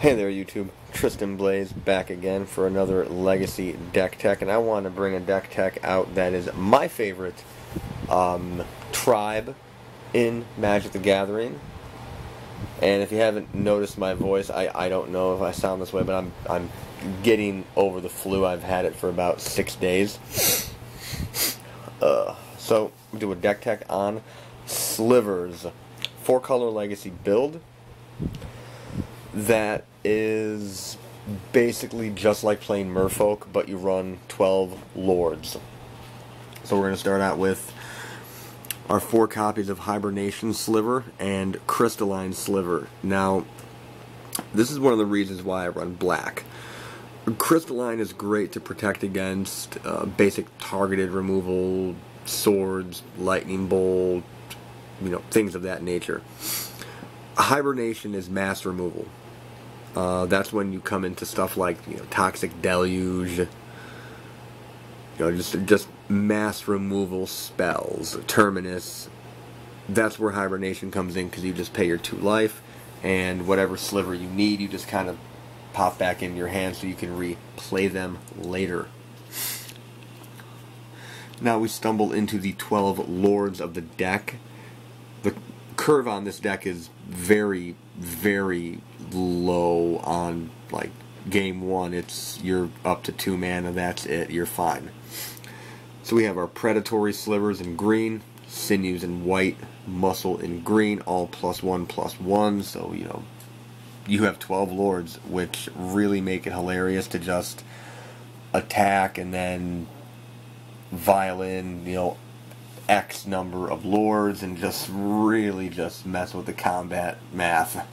Hey there YouTube, Tristan Blaze back again for another Legacy deck tech, and I want to bring a deck tech out that is my favorite tribe in Magic the Gathering. And if you haven't noticed my voice, I don't know if I sound this way, but I'm getting over the flu. I've had it for about 6 days. So we do a deck tech on Slivers, 4-color Legacy build that is basically just like playing Merfolk, but you run 12 Lords. So we're going to start out with our 4 copies of Hibernation Sliver and Crystalline Sliver. Now, this is one of the reasons why I run black. Crystalline is great to protect against basic targeted removal, swords, lightning bolt, things of that nature. Hibernation is mass removal. That's when you come into stuff like Toxic Deluge, just mass removal spells, Terminus. That's where Hibernation comes in, because you just pay your 2 life, and whatever sliver you need, you just kind of pop back in your hand so you can replay them later. Now we stumble into the 12 Lords of the deck. The curve on this deck is very, very low. On like game 1, you're up to 2 mana, that's it, you're fine. So we have our Predatory Slivers in green, Sinews in white, Muscle in green, all +1/+1, so you have 12 Lords, which really make it hilarious to just attack and then violin, X number of Lords, and just really just mess with the combat math.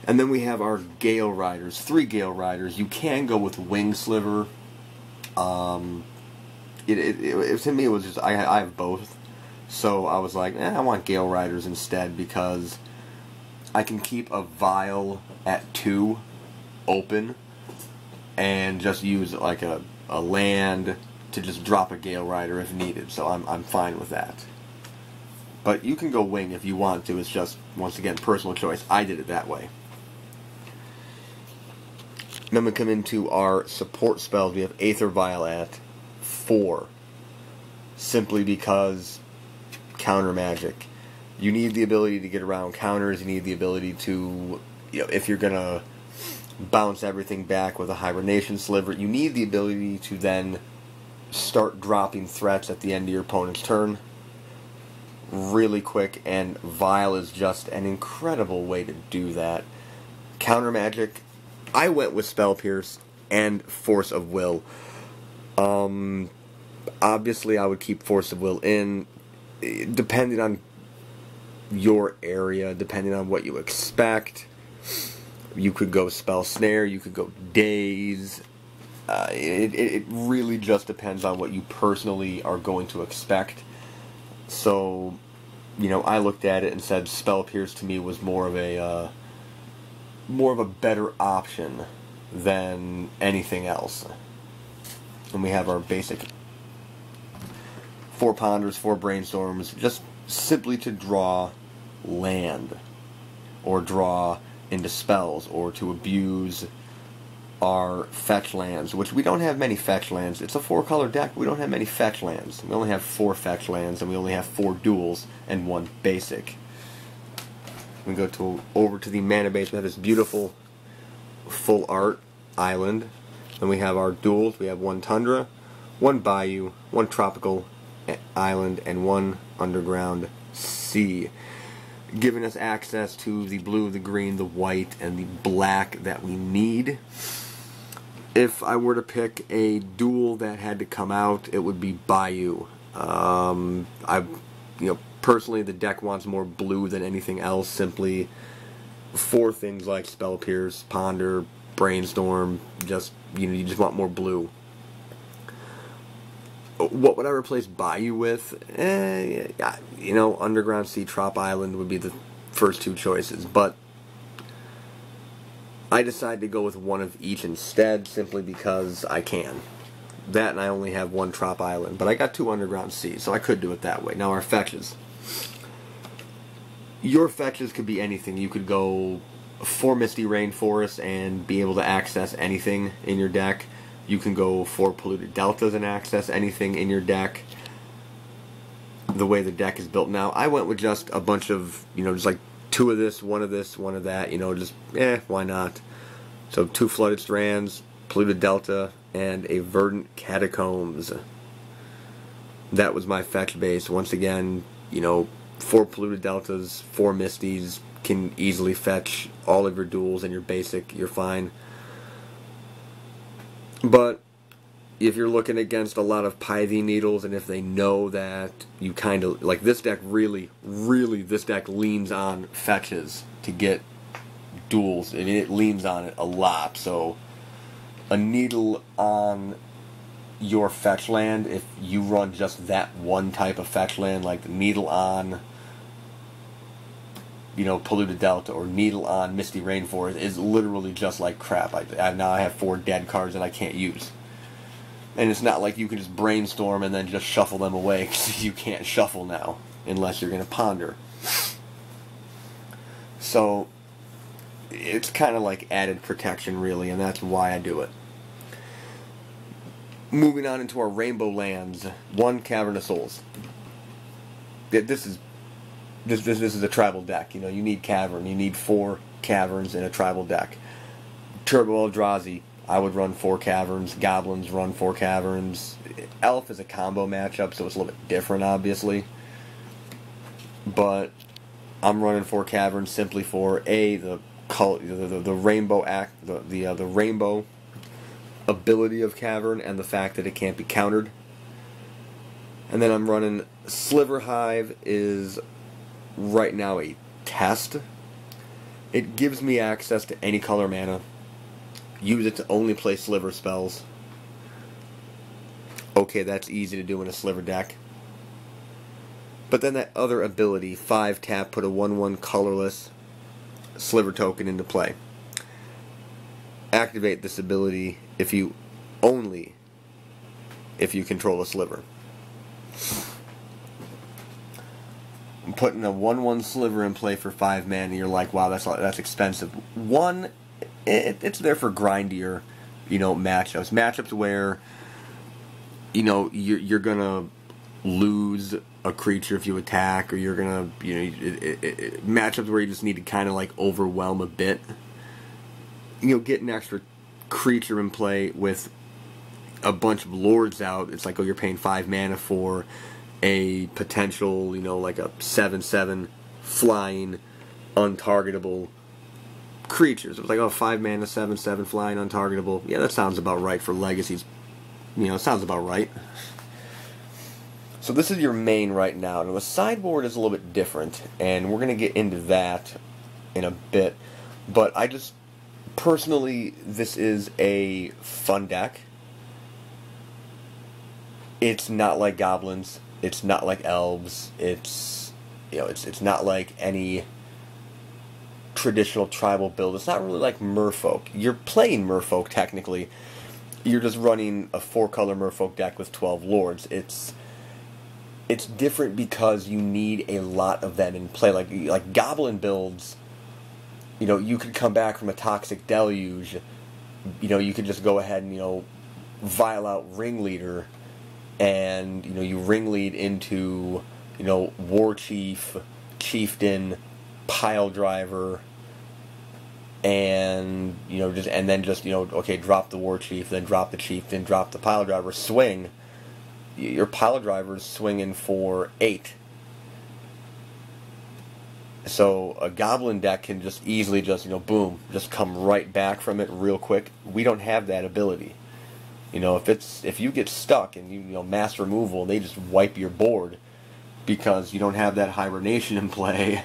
And then we have our Gale Riders, 3 Gale Riders. You can go with Wing Sliver. To me, it was just, I have both. So I was like, I want Gale Riders instead, because I can keep a Vial at 2 open and just use like a land to just drop a Gale Rider if needed. So I'm fine with that. But you can go Wing if you want to. It's just, once again, personal choice. I did it that way. Then we come into our support spells. We have Aether Vial at 4. Simply because counter magic. You need the ability to get around counters. You need the ability to, if you're going to bounce everything back with a Hibernation Sliver, you need the ability to then start dropping threats at the end of your opponent's turn really quick, and Vial is just an incredible way to do that. Counter magic, I went with Spell Pierce and Force of Will. Obviously I would keep Force of Will in, depending on your area, depending on what you expect. You could go Spell Snare, you could go Daze. It really just depends on what you personally are going to expect. So, I looked at it and said Spell Pierce to me was more of a better option than anything else. And we have our basic 4 Ponders, 4 Brainstorms, just simply to draw land, or draw into spells, or to abuse our fetch lands, which we don't have many fetch lands. It's a 4-color deck. We don't have many fetch lands. We only have 4 fetch lands, and we only have 4 duals and 1 basic. We go over to the mana base. We have this beautiful full art island. Then we have our duals. We have 1 Tundra, 1 Bayou, 1 Tropical Island, and 1 Underground Sea, giving us access to the blue, the green, the white, and the black that we need. If I were to pick a duel that had to come out, it would be Bayou. Personally, the deck wants more blue than anything else, simply for things like Spell Pierce, Ponder, Brainstorm. You just want more blue. What would I replace Bayou with? Underground Sea, Trop Island would be the first 2 choices, but I decided to go with one of each instead, simply because I can. That, and I only have 1 Trop Island, but I got 2 Underground Sea, so I could do it that way. Now our fetches. Your fetches could be anything. You could go 4 Misty Rainforests and be able to access anything in your deck. You can go 4 Polluted Deltas and access anything in your deck. The way the deck is built now, I went with just a bunch of, just like 2 of this, 1 of this, 1 of that, just, why not? So 2 Flooded Strands, Polluted Delta, and a Verdant Catacombs. That was my fetch base. Once again, 4 Polluted Deltas, 4 Misties, can easily fetch all of your duels and your basic, you're fine. But if you're looking against a lot of Pythie Needles, and if they know that you kind of, like this deck really, this deck leans on fetches to get duels. I mean, it leans on it a lot. So a needle on your fetch land, if you run just that one type of fetch land, like the needle on, Polluted Delta or needle on Misty Rainforest, is literally just like crap. Now I have 4 dead cards that I can't use. And it's not like you can just brainstorm and then just shuffle them away, because you can't shuffle now unless you're going to ponder. So it's kind of like added protection, really, and that's why I do it. Moving on into our Rainbow Lands, 1 Cavern of Souls. This is a tribal deck. You need Cavern. You need 4 Caverns in a tribal deck. Turbo Eldrazi, I would run 4 Caverns. Goblins run 4 Caverns. Elf is a combo matchup, so it's a little bit different, obviously. But I'm running 4 Caverns simply for the rainbow the rainbow ability of Cavern and the fact that it can't be countered. And then I'm running Sliver Hive is right now a test. It gives me access to any color mana. Use it to only play Sliver spells. Okay, that's easy to do in a Sliver deck. But then that other ability, 5 tap, put a 1/1 colorless Sliver token into play. Activate this ability if you control a Sliver. I'm putting a 1/1 Sliver in play for 5 mana. You're like, wow, that's expensive. It's there for grindier, matchups where, you're gonna lose a creature if you attack, or you're gonna, matchups where you just need to kind of like overwhelm a bit. Get an extra creature in play with a bunch of lords out. It's like, oh, you're paying 5 mana for a potential, like a 7/7 flying, untargetable creatures. It was like, oh, 5 mana, 7/7 flying, untargetable. Yeah, that sounds about right for legacies. It sounds about right. So this is your main right now. Now the sideboard is a little bit different, and we're going to get into that in a bit. But I just, personally, this is a fun deck. It's not like Goblins. It's not like Elves. It's not like any traditional tribal build. It's not really like Merfolk. You're playing Merfolk technically. You're just running a 4-color Merfolk deck with 12 lords. It's different because you need a lot of them in play. Like Goblin builds, you could come back from a Toxic Deluge. You could just go ahead and vial out Ringleader, and you ringlead into War Chief, Chieftain, Pile Driver, and okay, drop the War Chief, then drop the Chieftain, drop the Pile Driver, swing. Your Pile Driver's swinging for 8. So a Goblin deck can just easily boom, just come right back from it real quick. We don't have that ability. If you get stuck and you mass removal, they just wipe your board because you don't have that hibernation in play.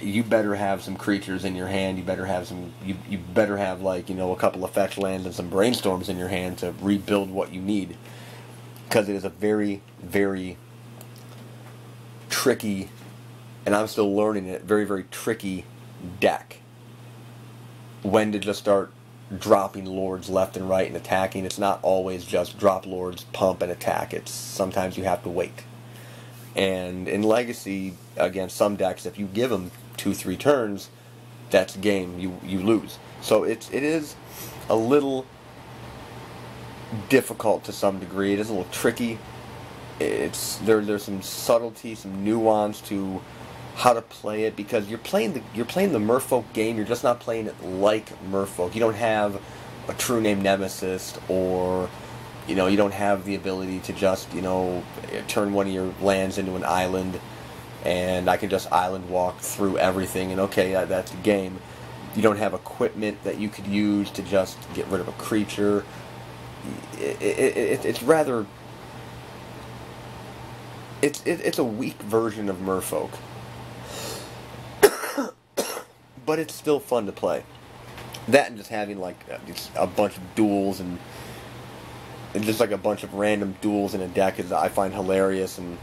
You better have some creatures in your hand. You better have You better have a couple of fetch lands and some brainstorms in your hand to rebuild what you need, because it is a very, very tricky, and I'm still learning it. Very, very tricky deck. When to just start dropping lords left and right and attacking. It's not always just drop lords, pump, and attack. Sometimes you have to wait. And in Legacy, again, some decks, if you give them 2-3 turns, that's game. You lose. So it is a little difficult to some degree. It is a little tricky. There's some subtlety, some nuance to how to play it, because you're playing the Merfolk game. You're just not playing it like Merfolk. You don't have a true name Nemesis, or you don't have the ability to just turn one of your lands into an island, and I can just island walk through everything, and okay, that's the game. You don't have equipment that you could use to just get rid of a creature. It's rather... It's a weak version of Merfolk. But it's still fun to play. That and just having like just a bunch of duels and just like a bunch of random duels in a deck I find hilarious, and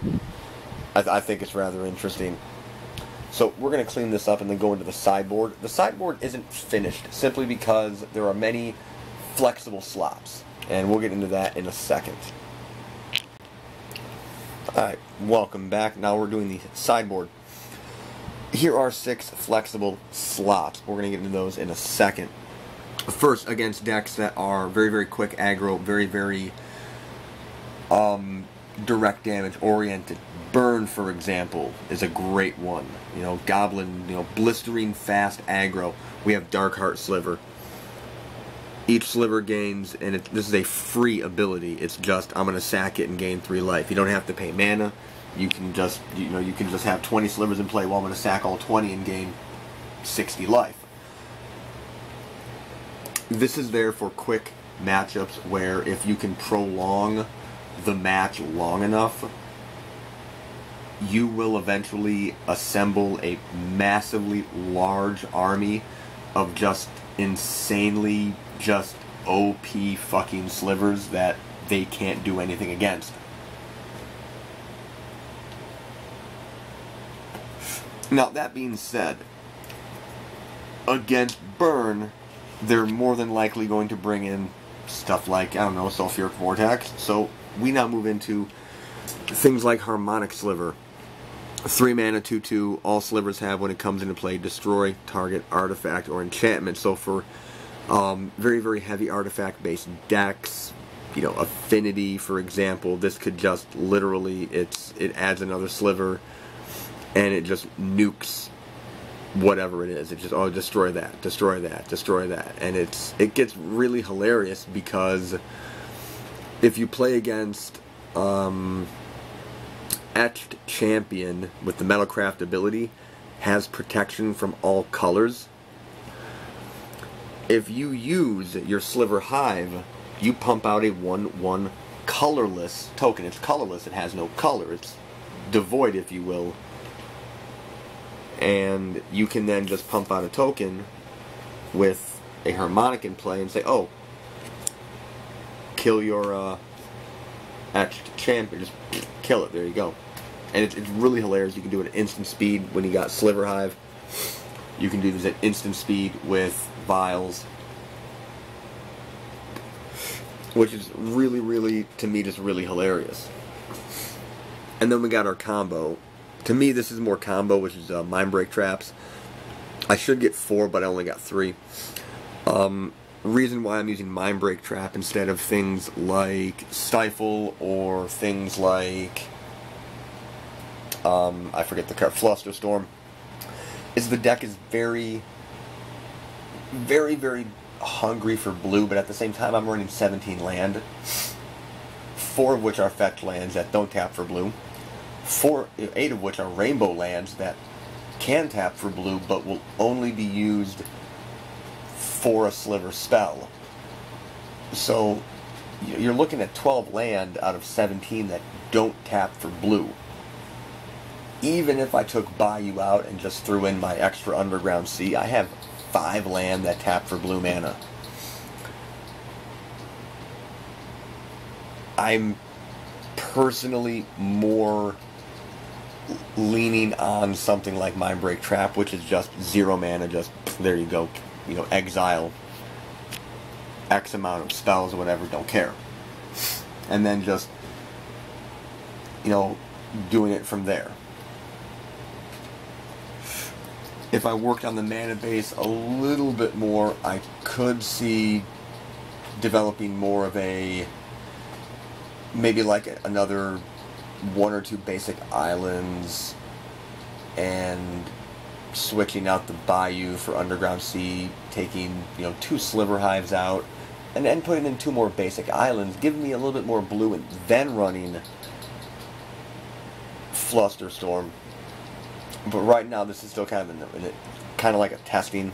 I think it's rather interesting. So we're going to clean this up and then go into the sideboard. The sideboard isn't finished simply because there are many flexible slots, and we'll get into that in a second. Alright, welcome back. Now we're doing the sideboard. Here are 6 flexible slots. We're going to get into those in a second. First, against decks that are very, very quick aggro, very, very direct damage oriented. Burn, for example, is a great one. Goblin, blistering fast aggro. We have Darkheart Sliver. Each sliver gains, and this is a free ability. It's just, I'm going to sack it and gain 3 life. You don't have to pay mana. You can just, you can just have 20 slivers in play. Well, I'm going to sack all 20 and gain 60 life. This is there for quick matchups where if you can prolong the match long enough, you will eventually assemble a massively large army of just insanely just OP fucking slivers that they can't do anything against. Now, that being said, against Burn, they're more than likely going to bring in stuff like, I don't know, Sulfuric Vortex. So we now move into things like Harmonic Sliver. 3 mana, 2/2, all slivers have when it comes into play, destroy target artifact or enchantment. So for very, very heavy artifact-based decks, Affinity, for example, this could just literally, it adds another sliver, and it just nukes whatever it is. It just, destroy that, destroy that, destroy that. And it gets really hilarious because if you play against Etched Champion with the Metalcraft ability, has protection from all colors. If you use your Sliver Hive, you pump out a 1/1 colorless token. It's colorless, it has no color, it's devoid, if you will. And you can then just pump out a token with a Harmonic in play and say, oh, kill your Etched Champion, just kill it, there you go. And it's really hilarious. You can do it at instant speed when you got Sliver Hive. You can do this at instant speed with Vials, which is really, really, to me, just really hilarious. And then we got our combo. To me, this is more combo, which is Mindbreak Traps. I should get 4, but I only got 3. Reason why I'm using Mindbreak Trap instead of things like Stifle or things like I forget the card, Flusterstorm, is the deck is very, very, very hungry for blue, but at the same time I'm running 17 land, 4 of which are fetch lands that don't tap for blue, 8 of which are rainbow lands that can tap for blue but will only be used for a sliver spell. So you're looking at 12 land out of 17 that don't tap for blue. Even if I took Bayou out and just threw in my extra Underground Sea, I have 5 land that tap for blue mana. I'm personally more leaning on something like Mindbreak Trap, which is just 0 mana, just there you go, exile X amount of spells or whatever, don't care. And then just, doing it from there. If I worked on the mana base a little bit more, I could see developing more of a, maybe like another one or two basic islands, and switching out the Bayou for Underground Sea, taking 2 Sliver hives out, and then putting in 2 more basic islands, giving me a little bit more blue, and then running Flusterstorm. But right now, this is still kind of like a testing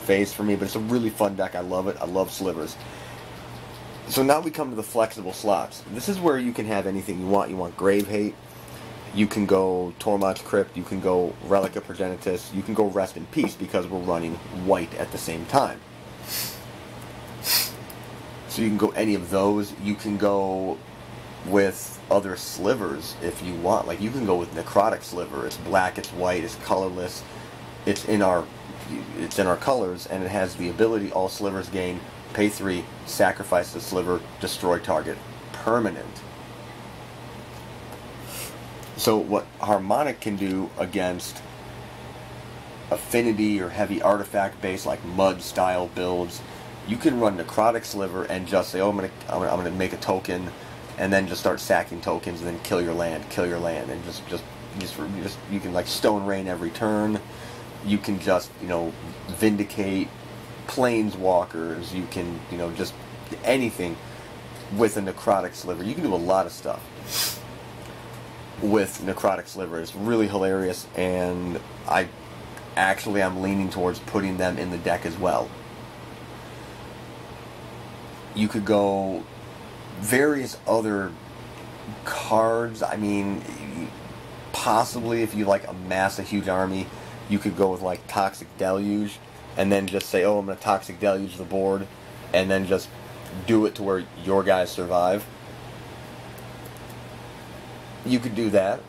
phase for me. But it's a really fun deck. I love it. I love Slivers. So now we come to the flexible slots. This is where you can have anything you want. You want Grave Hate. You can go Tormod's Crypt. You can go Relic of Progenitus. You can go Rest in Peace, because we're running white at the same time. So you can go any of those. You can go with other slivers if you want. Like, you can go with Necrotic Sliver. It's black, it's white, it's colorless. It's in our colors, and it has the ability, all slivers gain, pay 3, sacrifice the sliver, destroy target. Permanent. So what Harmonic can do against affinity or heavy artifact base like mud style builds, you can run Necrotic Sliver and just say, oh, I'm gonna make a token, and then just start sacking tokens, and then kill your land, and just you can like Stone Rain every turn. You can just vindicate planeswalkers. You can just anything with a Necrotic Sliver. You can do a lot of stuff with Necrotic Sliver. It's really hilarious, and I'm leaning towards putting them in the deck as well. You could go various other cards. I mean, possibly if you like amass a huge army, you could go with like Toxic Deluge, and then just say, oh, I'm going to Toxic Deluge the board, and then just do it to where your guys survive. You could do that.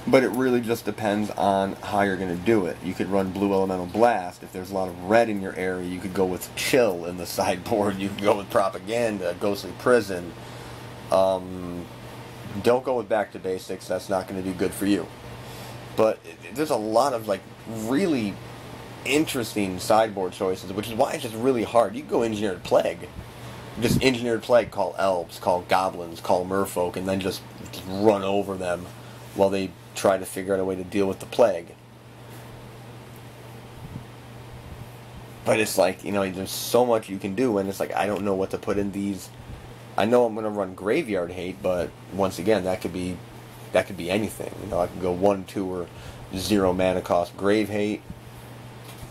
But it really just depends on how you're going to do it. You could run Blue Elemental Blast. If there's a lot of red in your area, you could go with Chill in the sideboard. You could go with Propaganda, Ghostly Prison. Don't go with Back to Basics. That's not going to be good for you. But there's a lot of like really interesting sideboard choices, which is why it's just really hard. You can go Engineered Plague. Just Engineered Plague, call Elves, call Goblins, call Merfolk, and then just run over them while they try to figure out a way to deal with the plague. But it's like, there's so much you can do, and it's like, I don't know what to put in these. I know I'm going to run Graveyard Hate, but once again, that could be anything. I can go 1, 2, or 0 mana cost Grave Hate.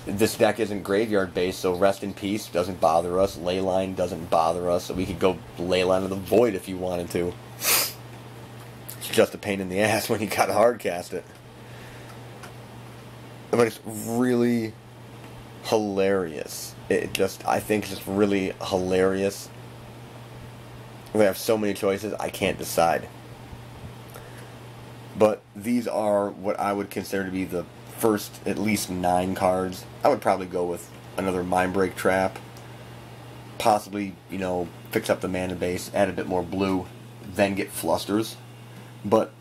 This deck isn't graveyard based, so Rest in Peace doesn't bother us. Leyline doesn't bother us, so we could go Leyline of the Void if you wanted to. It's just a pain in the ass when you gotta hardcast it. But it's really hilarious. I think it's just really hilarious. We have so many choices, I can't decide. But these are what I would consider to be the first at least 9 cards. I would probably go with another Mindbreak Trap. Possibly, fix up the mana base, add a bit more blue, then get Flusters. But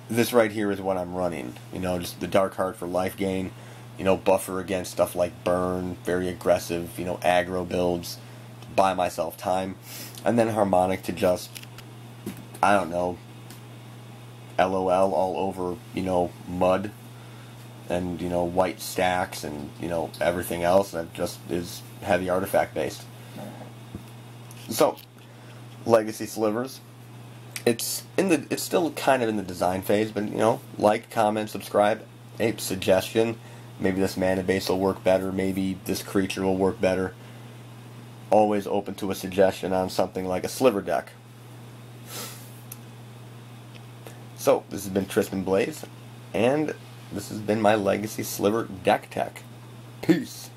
this right here is what I'm running. Just the Dark Heart for life gain. Buffer against stuff like Burn, very aggressive, aggro builds. Buy myself time. And then Harmonic to just, I don't know, LOL all over, mud. And, white stacks and, everything else that just is heavy artifact based. So, Legacy Slivers. It's still kind of in the design phase, but like, comment, subscribe. A suggestion. Maybe this mana base will work better. Maybe this creature will work better. Always open to a suggestion on something like a Sliver deck. So, this has been Tristan Blaze, and this has been my Legacy Sliver deck tech. Peace.